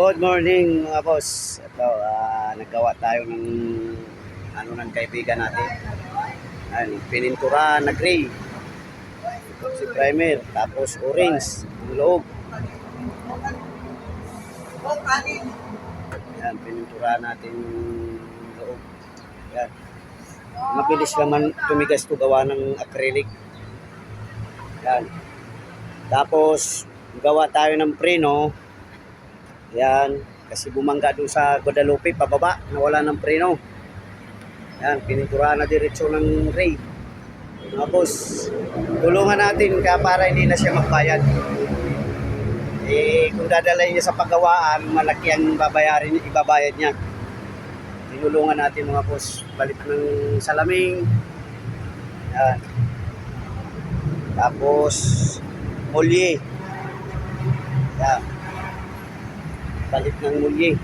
Good morning mga boss. Ito, naggawa tayo ng ng kaibigan natin. Pinintura na gray. Si primer, tapos orange ang loob. Yan, pinintura natin yung loob. Yan. Mabilis naman tumigas to gawa ng acrylic. Yan. Tapos, gawa tayo ng preno. Yan, kasi bumangga doon sa Guadalupe pababa, nawala ng preno. Yan, pininturahan na diretso ng ray. Mga boss, tulungan natin para hindi na siya magbayad. Kung dadalhin niya sa paggawaan, malaki ang ibabayad niya. Tinulungan natin mga boss, balik ng salaming. Yan. Tapos, molye. Yan. Palit ng mulye.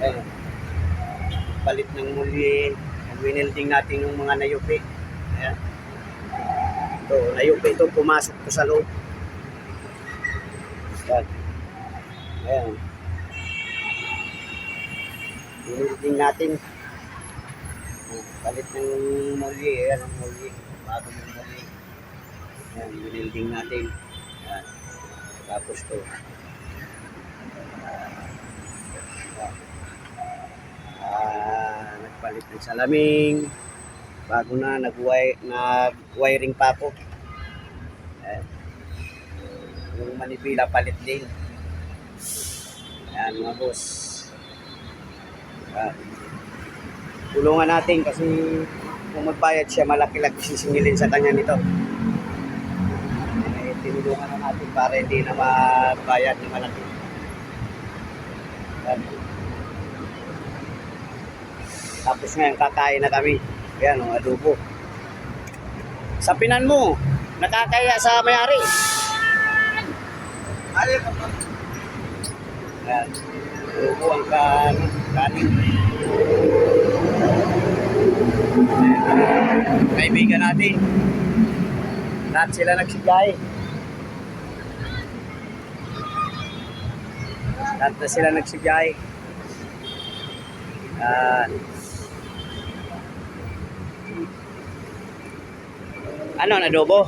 Ayan. Palit ng mulye. Winilding natin yung mga nayupi. Ayan. Ito, nayupi ito. Pumasok ko sa loob. Ayan. Ayan. Winilding natin. Palit ng mulye. Ayan ang mulye. Bago ng mulye. Ayan, winilding natin. Ayan. Tapos to nagpalit ng salaming, bago na nag-wiring pa ako. Yung manibila palit din. Ayan mga boss. Tulungan natin kasi kung magbayad siya, malaki-laki sisingilin sa kanya nito. Tinulungan na natin para hindi na magbayad ng malaki. Yan. Tapos ngayon kakain na kami. Yan o, adobo. Sapinan mo, nakakaya sa may-ari. Yan. Adobo ang kanin. Kaibigan natin. Lahat sila nagsigay. Lahat na sila nagsigay. Ano, adobo?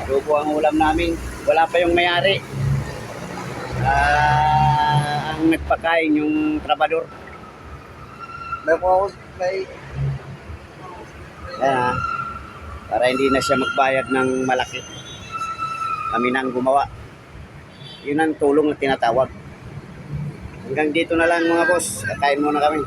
Adobo ang ulam namin. Wala pa yung may-ari. Ang nagpakain yung trabador. Para hindi na siya magbayad ng malaki. Kami na ang gumawa. Yun ang tulong na tinatawag. Hanggang dito na lang mga boss. Kakain muna kami.